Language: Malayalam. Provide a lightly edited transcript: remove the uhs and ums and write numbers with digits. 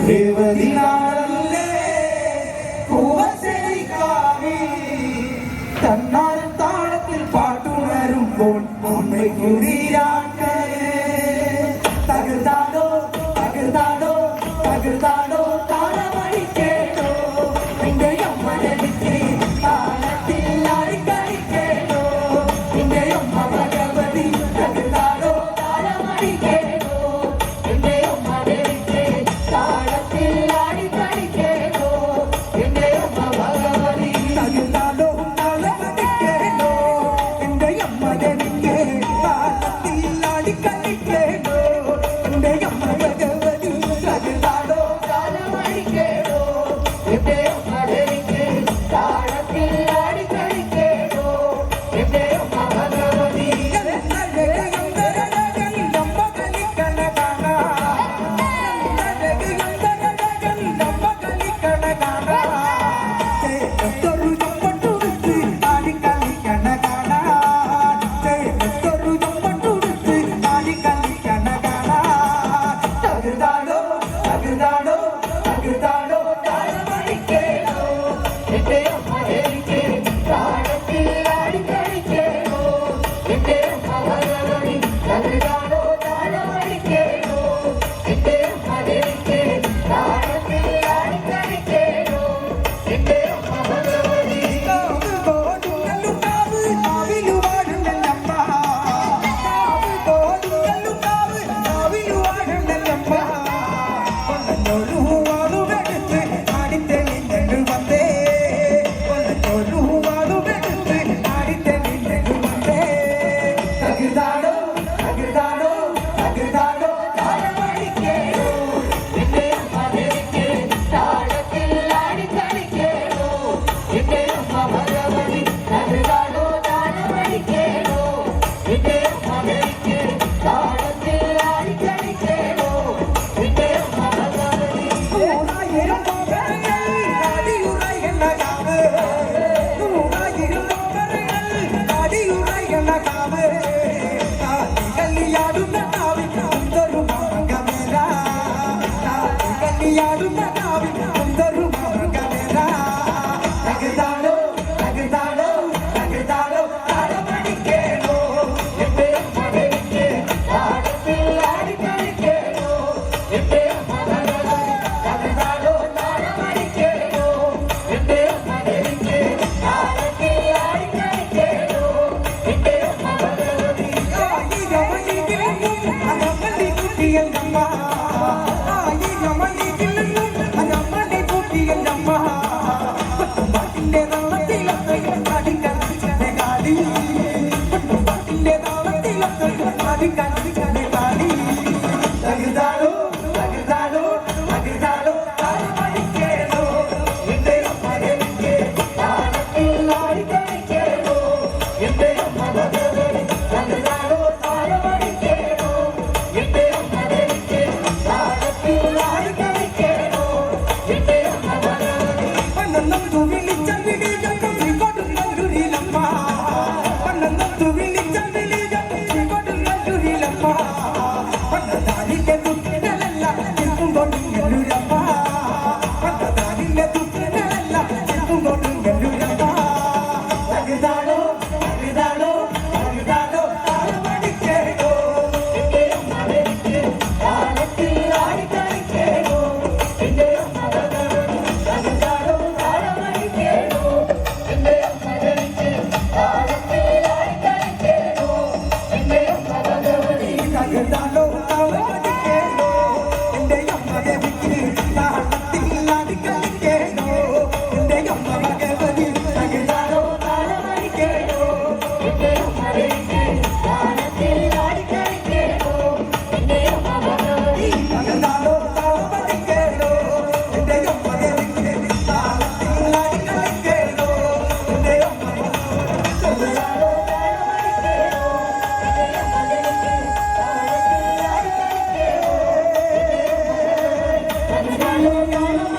ദേവദിനാളല്ലേ പൂവച്ചേരിക്കാവിൽ തന്നാലും താളത്തിൽ പാട്ടുണരുമ്പോൾ അമ്മയ്ക്കുതിരാക്കേ തകർത്താടോ തകർത്താടോ തകർത്താടോ താളമടിക്കേട്ടോ നിന്റെ അമ്മനെനിക്ക് താളത്തിൽ ആടിക്കളിക്കേട്ടോ നിന്റെ അമ്മ ഭഗവതി തകർത്താടോ താളമടിക്കേട്ടോ നിന്റെ അമ്മനെനിക്ക് താളത്തിൽ ആടിക്കളിക്കേട്ടോ നിന്റെ അമ്മ ഭഗവതി തകർത്താടോ താളമടിക്കേട്ടോ നിന്റെ അമ്മനെനിക്ക് താളത്തിൽ ആടിക്കളിക്കേട്ടോ നിന്റെ അമ്മ ഭഗവതി തകർത്താടോ താളമടിക്കേട്ടോ നിന്റെ അമ്മനെനിക്ക് താളത്തിൽ ആടിക്കളിക്കേട്ടോ നിന്റെ അമ്മ ഭഗവതി തകർത്താടോ തകർത്താടോ തകർത്താടോ താളമടിക്കേട്ടോ നിന്റെ അമ്മനെനിക്ക് താളത്തിൽ ആടിക്കളിക്കേട്ടോ നിന്റെ അമ്മ ഭഗവതി തകർത്താടോ താളമടിക്കേട്ടോ നിന്റെ അമ്മനെനിക്ക് താളത്തിൽ ആടിക്കളിക്കേട്ടോ നിന്റെ അമ്മ ഭഗവതി തകർത്താടോ തകർത്താടോ തകർത്താടോ താളമടിക്കേട്ടോ നിന്റെ അമ്മനെനിക്ക് താളത്തിൽ ആടിക്കളിക്കേട്ടോ നിന്റെ അമ്മ ഭഗവതി തകർത്താടോ താളമടിക്കേട്ടോ നിന്റെ അമ്മനെനിക്ക് താളത്തിൽ ആടിക്കളിക്കേട്ടോ നിന്റെ അമ്മ ഭഗവതി തകർത്താടോ തകർത്താടോ തകർത്താടോ താളമടിക്കേട്ടോ നിന്റെ അമ്മനെനിക്ക് താളത്തിൽ ആടിക്കളിക്കേട്ടോ നിന്റെ അമ്മ ഭഗവതി തകർത്താടോ താളമടിക്കേട്ടോ നിന്റെ അമ്മനെനിക്ക് താളത്തിൽ ആടിക്കളിക്കേട്ടോ നിന്റെ അമ്മ ഭഗവതി തകർത്താടോ തകർത്താടോ തകർത്താടോ താളമടിക്കേട്ടോ നിന്റെ അമ്മനെനിക്ക് താളത്തിൽ ആടിക്കളിക്കേട്ടോ നിന്റെ അമ്മ ഭഗവതി തകർത്താടോ താളമടിക്കേട്ടോ നിന്റെ അമ്മനെനിക്ക് താളത്തിൽ ആടിക്കളിക്കേട്ടോ നിന്റെ അമ്മ ഭഗവതി തകർത്താടോ തകർത്താടോ തകർത്താടോ താളമടിക്കേട്ടോ നിന്റെ അമ്മനെനിക്ക് താളത്തിൽ ആടിക്കളിക്കേട്ടോ നിന്റെ അമ്മ ഭഗവതി തകർത്താടോ താളമടിക്കേട്ടോ നിന്റെ അമ്മനെനിക്ക് താളത്തിൽ ആടിക്കളിക്കേട്ടോ നിന്റെ അമ്മ ഭഗവതി തകർത്താടോ താളമടിക്കേട്ടോ നിന്റെ അമ്മനെനിക്ക് താളത്തിൽ ആടിക്കളിക്കേട്ടോ നിന്റെ അമ്മ ഭഗവതി തകർത്താടോ താളമടിക്കേട്ടോ നിന്റെ അമ്മനെനിക്ക് താളത്തിൽ ആടിക്കളിക്കേട്ടോ നിന്റെ അമ്മ ഭഗവതി തകർത്താടോ താളമടിക്കേട്ടോ നിന്റെ അമ്മനെനിക്ക് താളത്തിൽ ആടിക്കളിക്കേട്ടോ നിന്റെ അമ്മ തകർത്താടോ താളമടിക്കേട്ടോ നിന്റെ അമ്മനെനിക്ക് താളത്തിൽ ആടിക്കളിക്കേട്ടോ നിന്റെ അമ്മ ഭഗവതി തകർത്താടോ